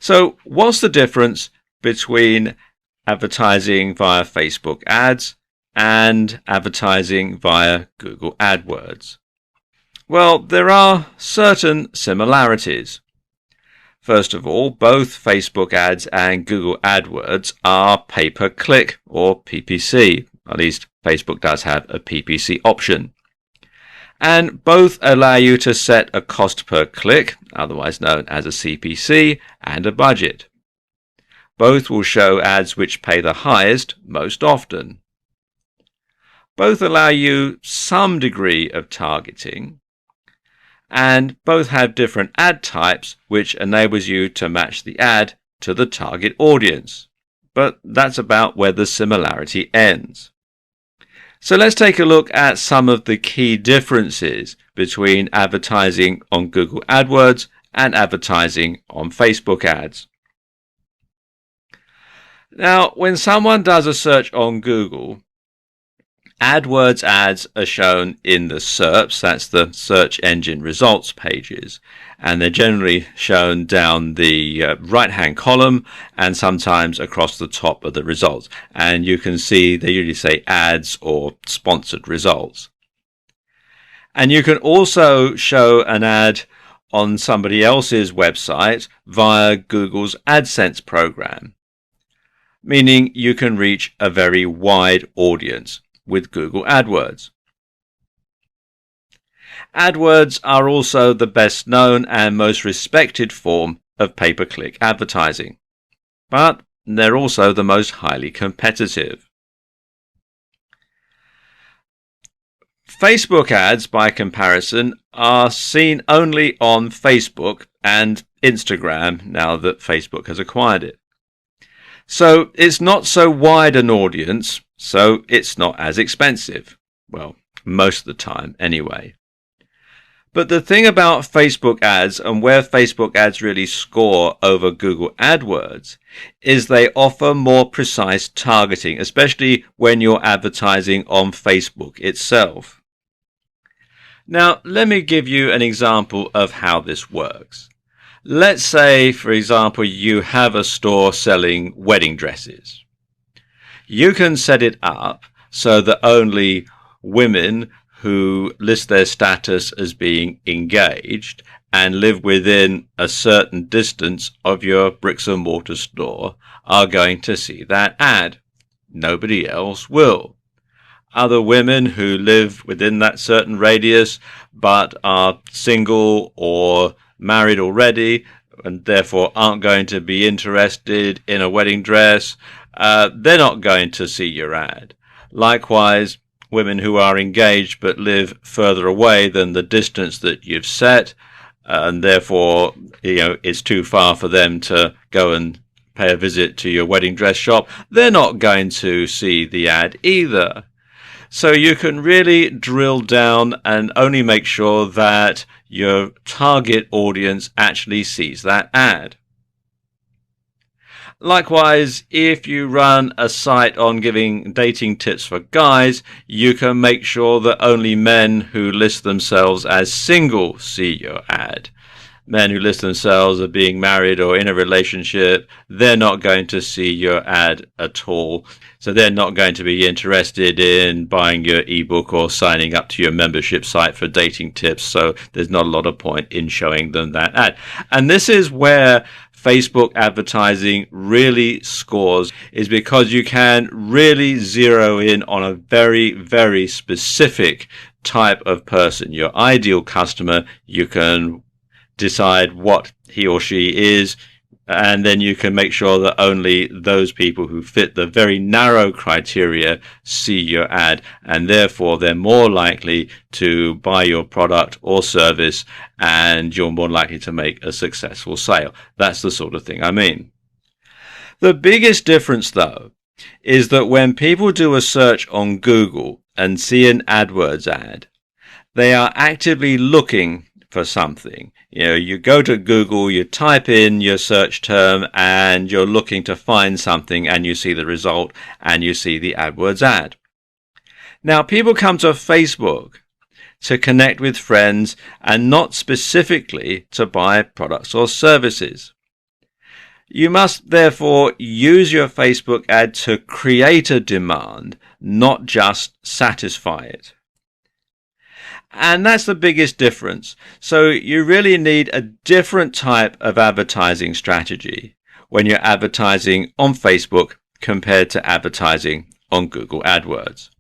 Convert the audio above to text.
So what's the difference between advertising via Facebook ads and advertising via Google AdWords? Well, there are certain similarities. First of all, both Facebook ads and Google AdWords are pay-per-click or PPC. At least Facebook does have a PPC option. And both allow you to set a cost per click, otherwise known as a CPC, and a budget. Both will show ads which pay the highest most often. Both allow you some degree of targeting, and both have different ad types which enables you to match the ad to the target audience. But that's about where the similarity ends. So let's take a look at some of the key differences between advertising on Google AdWords and advertising on Facebook ads. Now, when someone does a search on Google, AdWords ads are shown in the SERPs, that's the search engine results pages, and they're generally shown down the right-hand column and sometimes across the top of the results. And you can see they usually say ads or sponsored results. And you can also show an ad on somebody else's website via Google's AdSense program, meaning you can reach a very wide audience with Google AdWords. AdWords are also the best known and most respected form of pay-per-click advertising, but they're also the most highly competitive. Facebook ads, by comparison, are seen only on Facebook and Instagram now that Facebook has acquired it. So it's not so wide an audience, so it's not as expensive. Well, most of the time anyway. But the thing about Facebook ads and where Facebook ads really score over Google AdWords is they offer more precise targeting, especially when you're advertising on Facebook itself. Now, let me give you an example of how this works. Let's say, for example, you have a store selling wedding dresses. You can set it up so that only women who list their status as being engaged and live within a certain distance of your bricks and mortar store are going to see that ad. Nobody else will. Other women who live within that certain radius but are single or married already and therefore aren't going to be interested in a wedding dress, they're not going to see your ad. Likewise, women who are engaged but live further away than the distance that you've set, and therefore it's too far for them to go and pay a visit to your wedding dress shop, they're not going to see the ad either. So you can really drill down and only make sure that your target audience actually sees that ad. Likewise, if you run a site on giving dating tips for guys, you can make sure that only men who list themselves as single see your ad. Men who list themselves as being married or in a relationship, they're not going to see your ad at all. So they're not going to be interested in buying your ebook or signing up to your membership site for dating tips. So there's not a lot of point in showing them that ad. And this is where Facebook advertising really scores, is because you can really zero in on a very, very specific type of person. Your ideal customer, you can decide what he or she is, and then you can make sure that only those people who fit the very narrow criteria see your ad, and therefore they're more likely to buy your product or service, and you're more likely to make a successful sale. That's the sort of thing I mean. The biggest difference, though, is that when people do a search on Google and see an AdWords ad, they are actively looking for something. You go to Google, you type in your search term, and you're looking to find something, and you see the result, and you see the AdWords ad. Now, people come to Facebook to connect with friends and not specifically to buy products or services. You must therefore use your Facebook ad to create a demand, not just satisfy it. And that's the biggest difference. So you really need a different type of advertising strategy when you're advertising on Facebook compared to advertising on Google AdWords.